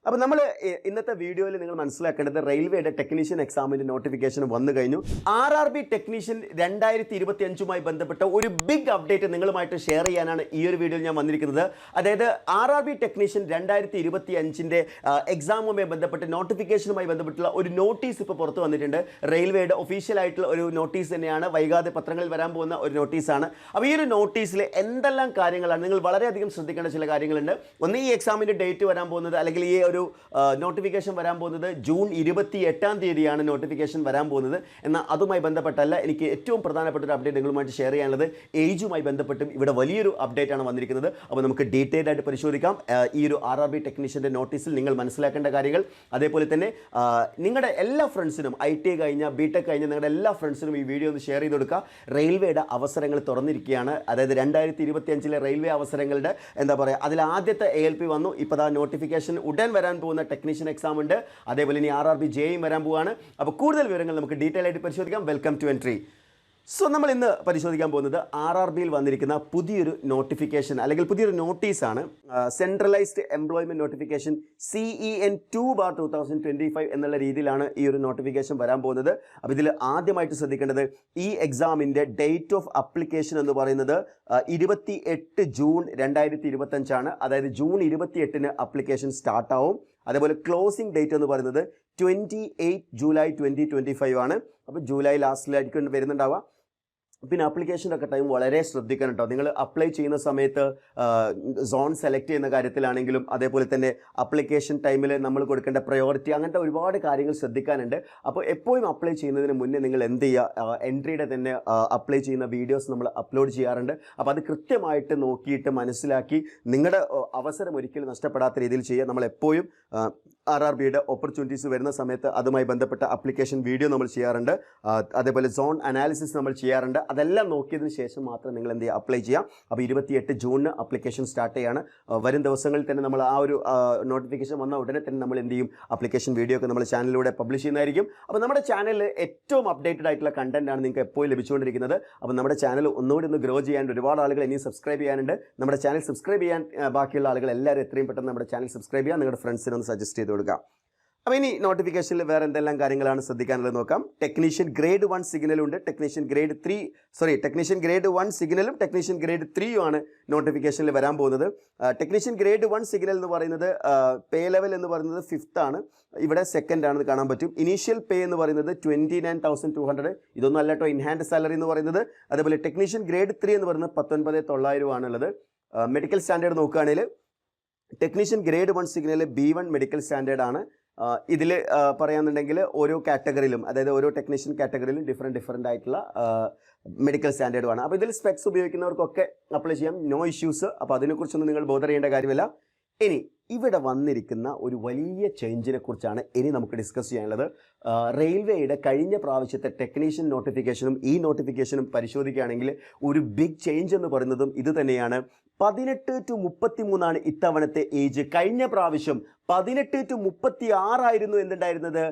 അപ്പോൾ നമ്മൾ ഇന്നത്തെ വീഡിയോയിൽ നിങ്ങൾ മനസ്സിലാക്കേണ്ടത് റെയിൽവേയുടെ ടെക്നീഷ്യൻ എക്സാമിൻ്റെ നോട്ടിഫിക്കേഷൻ വന്നു കഴിഞ്ഞു. RRB ടെക്നീഷ്യൻ 2025 ബന്ധപ്പെട്ട ഒരു ബിഗ് അപ്ഡേറ്റ് നിങ്ങളുമായിട്ട് ഷെയർ ചെയ്യാനാണ് ഈ ഒരു വീഡിയോയിൽ ഞാൻ വന്നിരിക്കുന്നത്. അതായത് RRB ടെക്നീഷ്യൻ 2025 എക്സാമുമായി ബന്ധപ്പെട്ട് നോട്ടിഫിക്കേഷനുമായി ബന്ധപ്പെട്ടുള്ള ഒരു നോട്ടീസ് ഇപ്പോൾ പുറത്ത് വന്നിട്ടുണ്ട്. റെയിൽവേയുടെ ഒഫീഷ്യൽ ആയിട്ടുള്ള ഒരു നോട്ടീസ് തന്നെയാണ്, വൈകാതെ പത്രങ്ങളിൽ വരാൻ പോകുന്ന ഒരു നോട്ടീസാണ്. അപ്പോൾ ഈ ഒരു നോട്ടീസിൽ എന്തെല്ലാം കാര്യങ്ങളാണ് നിങ്ങൾ വളരെയധികം ശ്രദ്ധിക്കേണ്ട ചില കാര്യങ്ങളുണ്ട്. ഒന്ന്, ഈ എക്സാമിൻ്റെ ഡേറ്റ് വരാൻ പോകുന്നത്, അല്ലെങ്കിൽ ഈ ഒരു നോട്ടിഫിക്കേഷൻ വരാൻ പോകുന്നത് ജൂൺ 28 നോട്ടിഫിക്കേഷൻ വരാൻ പോകുന്നത്. എന്നാൽ അതുമായി ബന്ധപ്പെട്ടല്ല, എനിക്ക് ഏറ്റവും പ്രധാനപ്പെട്ട ഒരു അപ്ഡേറ്റ് നിങ്ങളുമായിട്ട് ഷെയർ ചെയ്യാനുള്ളത് ഏജുമായി ബന്ധപ്പെട്ടും ഇവിടെ വലിയൊരു അപ്ഡേറ്റ് ആണ് വന്നിരിക്കുന്നത്. അപ്പോൾ നമുക്ക് ഡീറ്റെയിൽഡ് ആയിട്ട് പരിശോധിക്കാം ഈ ഒരു RRB ടെക്നീഷ്യൻ്റെ നോട്ടീസിൽ നിങ്ങൾ മനസ്സിലാക്കേണ്ട കാര്യങ്ങൾ. അതേപോലെ തന്നെ നിങ്ങളുടെ എല്ലാ ഫ്രണ്ട്സിനും, ITI കഴിഞ്ഞ BTech കഴിഞ്ഞ നിങ്ങളുടെ എല്ലാ ഫ്രണ്ട്സിനും ഈ വീഡിയോ ഒന്ന് ഷെയർ ചെയ്ത് കൊടുക്കുക. റെയിൽവേയുടെ അവസരങ്ങൾ തുറന്നിരിക്കുകയാണ്. അതായത് 2025 റെയിൽവേ അവസരങ്ങളുടെ എന്താ പറയുക, അതിൽ ആദ്യത്തെ ALP വന്നു. ഇപ്പോൾ ആ നോട്ടിഫിക്കേഷൻ ഉടൻ വരാൻ പോകുന്ന ടെക്നീഷ്യൻ എക്സാം ഉണ്ട്. അതേപോലെ ഇനി RRB JEE വരാൻ പോവുകയാണ്. അപ്പോൾ കൂടുതൽ വിവരങ്ങൾ നമുക്ക് ഡീറ്റെയിൽ ആയിട്ട് പരിശോധിക്കാം. Welcome to entry. സോ നമ്മൾ ഇന്ന് പരിശോധിക്കാൻ പോകുന്നത് RRBയിൽ വന്നിരിക്കുന്ന പുതിയൊരു നോട്ടിഫിക്കേഷൻ അല്ലെങ്കിൽ പുതിയൊരു നോട്ടീസാണ്. സെൻട്രലൈസ്ഡ് എംപ്ലോയ്മെൻറ്റ് നോട്ടിഫിക്കേഷൻ CEN2/2025 എന്നുള്ള രീതിയിലാണ് ഈ ഒരു നോട്ടിഫിക്കേഷൻ വരാൻ പോകുന്നത്. അപ്പോൾ ഇതിൽ ആദ്യമായിട്ട് ശ്രദ്ധിക്കേണ്ടത്, ഈ എക്സാമിൻ്റെ ഡേറ്റ് ഓഫ് അപ്ലിക്കേഷൻ എന്ന് പറയുന്നത് 28 ജൂൺ 2025. അതായത് ജൂൺ 28 അപ്ലിക്കേഷൻ സ്റ്റാർട്ടാവും. അതേപോലെ ക്ലോസിംഗ് ഡേറ്റ് എന്ന് പറയുന്നത് 28 ജൂലൈ 2025 ആണ്. അപ്പോൾ ജൂലൈ ലാസ്റ്റിലായിരിക്കും വരുന്നുണ്ടാവുക. പിന്നെ അപ്ലിക്കേഷൻ്റെ ഒക്കെ ടൈം വളരെ ശ്രദ്ധിക്കണം കേട്ടോ. നിങ്ങൾ അപ്ലൈ ചെയ്യുന്ന സമയത്ത് സോൺ സെലക്ട് ചെയ്യുന്ന കാര്യത്തിലാണെങ്കിലും, അതേപോലെ തന്നെ അപ്ലിക്കേഷൻ ടൈമിൽ നമ്മൾ കൊടുക്കേണ്ട പ്രയോറിറ്റി, അങ്ങനത്തെ ഒരുപാട് കാര്യങ്ങൾ ശ്രദ്ധിക്കാനുണ്ട്. അപ്പോൾ എപ്പോഴും അപ്ലൈ ചെയ്യുന്നതിന് മുന്നേ നിങ്ങൾ എന്ത് ചെയ്യുക, എൻട്രിയുടെ തന്നെ അപ്ലൈ ചെയ്യുന്ന വീഡിയോസ് നമ്മൾ അപ്ലോഡ് ചെയ്യാറുണ്ട്. അപ്പോൾ അത് കൃത്യമായിട്ട് നോക്കിയിട്ട് മനസ്സിലാക്കി നിങ്ങളുടെ അവസരം ഒരിക്കലും നഷ്ടപ്പെടാത്ത രീതിയിൽ ചെയ്യുക. നമ്മൾ എപ്പോഴും RRBയുടെ ഓപ്പർച്യൂണിറ്റീസ് വരുന്ന സമയത്ത് അതുമായി ബന്ധപ്പെട്ട അപ്ലിക്കേഷൻ വീഡിയോ നമ്മൾ ചെയ്യാറുണ്ട്. അതേപോലെ സോൺ അനാലിസിസ് നമ്മൾ ചെയ്യാറുണ്ട്. അതെല്ലാം നോക്കിയതിന് ശേഷം മാത്രം നിങ്ങൾ എന്ത് ചെയ്യുക, അപ്ലൈ ചെയ്യാം. അപ്പോൾ 28 ജൂണിന് അപ്ലിക്കേഷൻ സ്റ്റാർട്ട് ചെയ്യാണ്. വരും ദിവസങ്ങളിൽ തന്നെ നമ്മൾ ആ ഒരു നോട്ടിഫിക്കേഷൻ വന്ന ഉടനെ തന്നെ നമ്മൾ എന്ത് ചെയ്യും, അപ്ലിക്കേഷൻ വീഡിയോ ഒക്കെ നമ്മൾ ചാനലിലൂടെ പബ്ലിഷ് ചെയ്യുന്നതായിരിക്കും. അപ്പോൾ നമ്മുടെ ചാനലിൽ ഏറ്റവും അപ്ഡേറ്റഡ് ആയിട്ടുള്ള കണ്ടൻറ്റാണ് നിങ്ങൾക്ക് എപ്പോഴും ലഭിച്ചുകൊണ്ടിരിക്കുന്നത്. അപ്പോൾ നമ്മുടെ ചാനൽ ഒന്നുകൂടി ഒന്ന് ഗ്രോ ചെയ്യാൻ ഒരുപാട് ആളുകൾ ഇനിയും സബ്സ്ക്രൈബ് ചെയ്യാനുണ്ട്. നമ്മുടെ ചാനൽ സബ്സ്ക്രൈബ് ചെയ്യാൻ ബാക്കിയുള്ള ആളുകൾ എല്ലാവരും എത്രയും പെട്ടെന്ന് നമ്മുടെ ചാനൽ സബ്സ്ക്രൈബ് ചെയ്യുക, നിങ്ങളുടെ ഫ്രണ്ട്സിനൊന്ന് സജസ്റ്റ് ചെയ്ത് കൊടുക്കുക. അപ്പോൾ ഇനി നോട്ടിഫിക്കേഷനിൽ വേറെ എന്തെല്ലാം കാര്യങ്ങളാണ് ശ്രദ്ധിക്കാനുള്ളത് നോക്കാം. Technician grade 1 സിഗ്നലുണ്ട്. ടെക്നീഷ്യൻ ഗ്രേഡ് 1 സിഗ്നലും ടെക്നീഷ്യൻ ഗ്രേഡ് 3 ആണ് നോട്ടിഫിക്കേഷനിൽ വരാൻ പോകുന്നത്. ടെക്നീഷ്യൻ ഗ്രേഡ് 1 സിഗ്നൽ എന്ന് പറയുന്നത് പേ ലെവൽ എന്ന് പറയുന്നത് 5th ആണ്. ഇവിടെ 2nd ആണെന്ന് കാണാൻ പറ്റും. ഇനീഷ്യൽ പേ എന്ന് പറയുന്നത് 29,200. ഇതൊന്നും അല്ല കേട്ടോ ഇൻഹാൻഡ് സാലറി എന്ന് പറയുന്നത്. അതേപോലെ ടെക്നീഷ്യൻ ഗ്രേഡ് 3 എന്ന് പറയുന്നത് 19,900 ആണുള്ളത്. മെഡിക്കൽ സ്റ്റാൻഡേർഡ് നോക്കുകയാണെങ്കിൽ technician grade 1 signal B1 medical standard ആണ്. ഇതിൽ പറയാന്നുണ്ടെങ്കിൽ ഓരോ കാറ്റഗറിയിലും, അതായത് ഓരോ ടെക്നീഷ്യൻ കാറ്റഗറിയിലും ഡിഫറെൻ്റ് ആയിട്ടുള്ള മെഡിക്കൽ സ്റ്റാൻഡേർഡുമാണ്. അപ്പോൾ ഇതിൽ സ്പെക്സ് ഉപയോഗിക്കുന്നവർക്കൊക്കെ അപ്ലൈ ചെയ്യാം, നോ ഇഷ്യൂസ്. അപ്പോൾ അതിനെക്കുറിച്ചൊന്നും നിങ്ങൾ ബോധർ ചെയ്യേണ്ട കാര്യമില്ല. ഇനി ഇവിടെ വന്നിരിക്കുന്ന ഒരു വലിയ ചേഞ്ചിനെ കുറിച്ചാണ് ഇനി നമുക്ക് ഡിസ്കസ് ചെയ്യാനുള്ളത്. റെയിൽവേയുടെ കഴിഞ്ഞ പ്രാവശ്യത്തെ ടെക്നീഷ്യൻ നോട്ടിഫിക്കേഷനും ഈ നോട്ടിഫിക്കേഷനും പരിശോധിക്കുകയാണെങ്കിൽ ഒരു ബിഗ് ചേഞ്ച് എന്ന് പറയുന്നതും ഇത് തന്നെയാണ്. 18 to 33 ഇത്തവണത്തെ ഏജ്. കഴിഞ്ഞ പ്രാവശ്യം 18 to 36 എന്തുണ്ടായിരുന്നത്,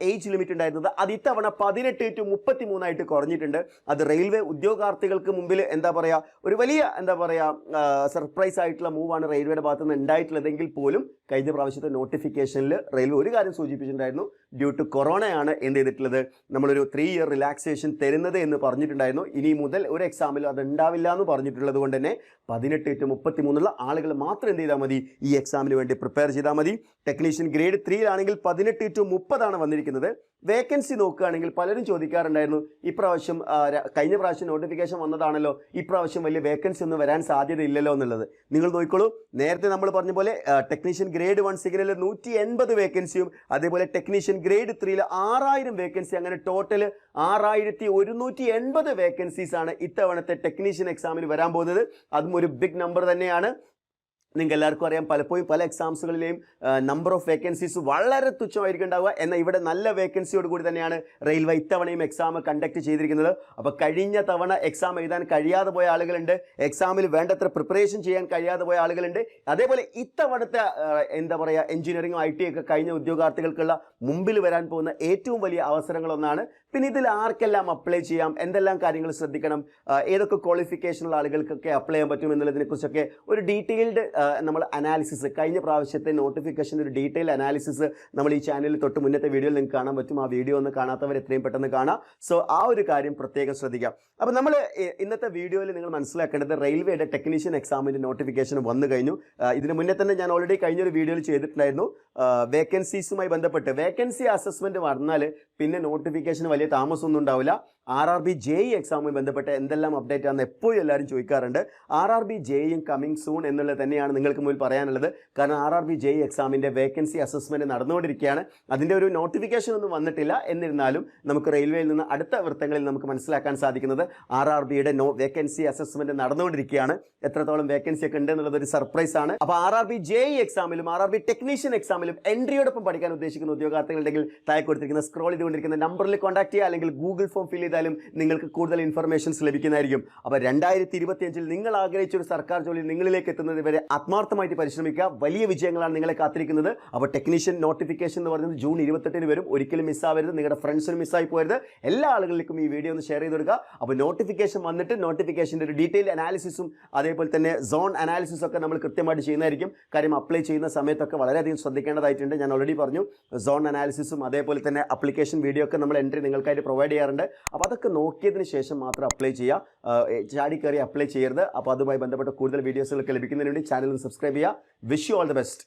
ഏജ് ലിമിറ്റ് ഉണ്ടായിരുന്നത്. അത് ഇത്തവണ 18 to 33 കുറഞ്ഞിട്ടുണ്ട്. അത് റെയിൽവേ ഉദ്യോഗാർത്ഥികൾക്ക് മുമ്പിൽ എന്താ പറയുക, ഒരു വലിയ എന്താ പറയുക സർപ്രൈസ് ആയിട്ടുള്ള മൂവാണ് റെയിൽവേയുടെ ഭാഗത്തു നിന്ന് ഉണ്ടായിട്ടുള്ളതെങ്കിൽ പോലും കഴിഞ്ഞ പ്രാവശ്യത്തെ നോട്ടിഫിക്കേഷനിൽ റെയിൽവേ ഒരു കാര്യം സൂചിപ്പിച്ചിട്ടുണ്ടായിരുന്നു. ഡ്യൂ ടു കൊറോണയാണ് എന്ത് ചെയ്തിട്ടുള്ളത്, നമ്മളൊരു 3 year റിലാക്സേഷൻ തരുന്നത് എന്ന് പറഞ്ഞിട്ടുണ്ടായിരുന്നു. ഇനി മുതൽ ഒരു എക്സാമിലും അത് ഉണ്ടാവില്ല എന്ന് പറഞ്ഞിട്ടുള്ളത് കൊണ്ട് തന്നെ 18 to 33 ആളുകൾ മാത്രം എന്ത് ചെയ്താൽ മതി, ഈ എക്സാമിന് വേണ്ടി പ്രിപ്പയർ ചെയ്താൽ മതി. ടെക്നീഷ്യൻ ഗ്രേഡ് 3 ആണെങ്കിൽ 18 to 30 വന്നിരിക്കുന്നത്. വേക്കൻസി നോക്കുകയാണെങ്കിൽ പലരും ചോദിക്കാറുണ്ടായിരുന്നു, ഇപ്രാവശ്യം കഴിഞ്ഞ പ്രാവശ്യം നോട്ടിഫിക്കേഷൻ വന്നതാണല്ലോ, ഇപ്രാവശ്യം വലിയ വേക്കൻസി ഒന്നും വരാൻ സാധ്യതയില്ലല്ലോ എന്നുള്ളത്. നിങ്ങൾ നോക്കിക്കോളൂ, നേരത്തെ നമ്മൾ പറഞ്ഞ പോലെ ടെക്നീഷ്യൻ ഗ്രേഡ് 1 സിഗ്നലിൽ 180 വേക്കൻസിയും, അതേപോലെ ടെക്നീഷ്യൻ ഗ്രേഡ് 3 6000 വേക്കൻസി, അങ്ങനെ ടോട്ടൽ 6180 വേക്കൻസീസ് ആണ് ഇത്തവണത്തെ ടെക്നീഷ്യൻ എക്സാമിന് വരാൻ പോകുന്നത്. അതും ഒരു ബിഗ് നമ്പർ തന്നെയാണ്. നിങ്ങൾക്ക് എല്ലാവർക്കും അറിയാം, പലപ്പോഴും പല എക്സാംസുകളിലെയും നമ്പർ ഓഫ് വേക്കൻസീസ് വളരെ തുച്ഛമായിരിക്കും ഉണ്ടാവുക. എന്നാൽ ഇവിടെ നല്ല വേക്കൻസിയോട് കൂടി തന്നെയാണ് റെയിൽവേ ഇത്തവണയും എക്സാം കണ്ടക്ട് ചെയ്തിരിക്കുന്നത്. അപ്പോൾ കഴിഞ്ഞ തവണ എക്സാം എഴുതാൻ കഴിയാതെ പോയ ആളുകളുണ്ട്, എക്സാമിൽ വേണ്ടത്ര പ്രിപ്പറേഷൻ ചെയ്യാൻ കഴിയാതെ പോയ ആളുകളുണ്ട്. അതേപോലെ ഇത്തവണത്തെ എന്താ പറയുക എഞ്ചിനീയറിംഗും IT ഒക്കെ കഴിഞ്ഞ ഉദ്യോഗാർത്ഥികൾക്കുള്ള മുമ്പിൽ വരാൻ പോകുന്ന ഏറ്റവും വലിയ അവസരങ്ങളൊന്നാണ് പിന്നെ ഇതിൽ ആർക്കെല്ലാം അപ്ലൈ ചെയ്യാം, എന്തെല്ലാം കാര്യങ്ങൾ ശ്രദ്ധിക്കണം, ഏതൊക്കെ ക്വാളിഫിക്കേഷനുള്ള ആളുകൾക്കൊക്കെ അപ്ലൈ ചെയ്യാൻ പറ്റും എന്നുള്ളതിനെക്കുറിച്ചൊക്കെ ഒരു ഡീറ്റെയിൽഡ് നമ്മൾ അനാലിസിസ്, കഴിഞ്ഞ പ്രാവശ്യത്തെ നോട്ടിഫിക്കേഷൻ ഒരു ഡീറ്റെയിൽ അനാലിസിസ് നമ്മൾ ഈ ചാനലിൽ തൊട്ട് മുന്നത്തെ വീഡിയോയിൽ നിങ്ങൾക്ക് കാണാൻ പറ്റും. ആ വീഡിയോ ഒന്ന് കാണാത്തവർ എത്രയും പെട്ടെന്ന് കാണാം. സോ ആ ഒരു കാര്യം പ്രത്യേകം ശ്രദ്ധിക്കാം. അപ്പോൾ നമ്മൾ ഇന്നത്തെ വീഡിയോയിൽ നിങ്ങൾ മനസ്സിലാക്കേണ്ടത് റെയിൽവേയുടെ ടെക്നീഷ്യൻ എക്സാമിൻ്റെ നോട്ടിഫിക്കേഷൻ വന്നു കഴിഞ്ഞു. ഇതിന് മുന്നേ തന്നെ ഞാൻ ഓൾറെഡി കഴിഞ്ഞൊരു വീഡിയോയിൽ ചെയ്തിട്ടുണ്ടായിരുന്നു. വേക്കൻസീസുമായി ബന്ധപ്പെട്ട് വേക്കൻസി അസസ്മെൻറ്റ് വന്നാൽ പിന്നെ നോട്ടിഫിക്കേഷൻ വലിയ താമസമൊന്നും ഉണ്ടാവില്ല. RRB JEE എക്സാമുമായി ബന്ധപ്പെട്ട് എന്തെല്ലാം അപ്ഡേറ്റ് ആണെന്ന് എപ്പോഴും എല്ലാവരും ചോദിക്കാറുണ്ട്. RRB JEE കമ്മിങ് സൂൺ എന്നുള്ളത് തന്നെയാണ് നിങ്ങൾക്ക് മുന്നിൽ പറയാനുള്ളത്. കാരണം RRB JEE എക്സാമിൻ്റെ വേക്കൻസി അസസ്മെൻറ്റ് നടന്നുകൊണ്ടിരിക്കുകയാണ്. അതിൻ്റെ ഒരു നോട്ടിഫിക്കേഷൻ ഒന്നും വന്നിട്ടില്ല. എന്നിരുന്നാലും നമുക്ക് റെയിൽവേയിൽ നിന്ന് അടുത്ത വൃത്തങ്ങളിൽ നമുക്ക് മനസ്സിലാക്കാൻ സാധിക്കുന്നത് RRBയുടെ വേക്കൻസി അസസ്മെൻറ്റ് നടന്നുകൊണ്ടിരിക്കുകയാണ്. എത്രത്തോളം വേക്കൻസി ഒക്കെ ഉണ്ട് എന്നുള്ളത് ഒരു സർപ്രൈസ് ആണ്. അപ്പോൾ RRB JEE എക്സാമിലും RRB ടെക്നീഷ്യൻ എക്സാമിലും എൻട്രിയോടൊപ്പം പഠിക്കാൻ ഉദ്ദേശിക്കുന്ന ഉദ്യോഗാർത്ഥികളുണ്ടെങ്കിൽ താഴെ കൊടുത്തിരിക്കുന്ന സ്ക്രോൾ ചെയ്തുകൊണ്ടിരിക്കുന്ന നമ്പറിൽ കോൺടാക്ട് ചെയ്യുക, അല്ലെങ്കിൽ ഗൂഗിൾ ഫോം ഫിൽ ചെയ്താലും നിങ്ങൾക്ക് കൂടുതൽ ഇൻഫർമേഷൻസ് ലഭിക്കുന്നതായിരിക്കും. അപ്പോൾ 2025 നിങ്ങൾ ആഗ്രഹിച്ച ഒരു സർക്കാർ ജോലി നിങ്ങളിലേക്ക് എത്തുന്നത് വരെ ആത്മാർത്ഥമായിട്ട് പരിശ്രമിക്കുക. വലിയ വിജയങ്ങളാണ് നിങ്ങളെ കാത്തിരിക്കുന്നത്. അപ്പോൾ ടെക്നീഷ്യൻ നോട്ടിഫിക്കേഷൻ എന്ന് പറയുന്നത് ജൂൺ 28 വരും. ഒരിക്കലും മിസ്സാവരുത്. നിങ്ങളുടെ ഫ്രണ്ട്സിന് മിസ്സായി പോകരുത്. എല്ലാ ആളുകളിലേക്കും ഈ വീഡിയോ ഒന്ന് ഷെയർ ചെയ്ത് കൊടുക്കുക. അപ്പോൾ നോട്ടിഫിക്കേഷൻ വന്നിട്ട് നോട്ടിഫിക്കേഷൻ്റെ ഒരു ഡീറ്റെയിൽ അനാലിസിസും അതേപോലെ തന്നെ സോൺ അനാലിസിസും ഒക്കെ നമ്മൾ കൃത്യമായിട്ട് ചെയ്യുന്നതായിരിക്കും. കാര്യം അപ്ലൈ ചെയ്യുന്ന സമയത്തൊക്കെ വളരെയധികം ശ്രദ്ധിക്കേണ്ടതായിട്ടുണ്ട്. ഞാൻ ഓൾറെഡി പറഞ്ഞു, സോൺ അനാലിസിസും അതേപോലെ തന്നെ അപ്ലിക്കേഷൻ വീഡിയോ ഒക്കെ നമ്മൾ എൻട്രി നിങ്ങൾക്കായിട്ട് പ്രൊവൈഡ് ചെയ്യാറുണ്ട്. അപ്പോൾ അതൊക്കെ നോക്കിയതിന് ശേഷം മാത്രം അപ്ലൈ ചെയ്യുക. ചാടി കയറി അപ്ലൈ ചെയ്യരുത്. അപ്പോൾ അതുമായി ബന്ധപ്പെട്ട കൂടുതൽ വീഡിയോസുകളൊക്കെ ലഭിക്കുന്നതിന് വേണ്ടി ചാനൽ സബ്സ്ക്രൈബ് ചെയ്യുക. Wish you all the best.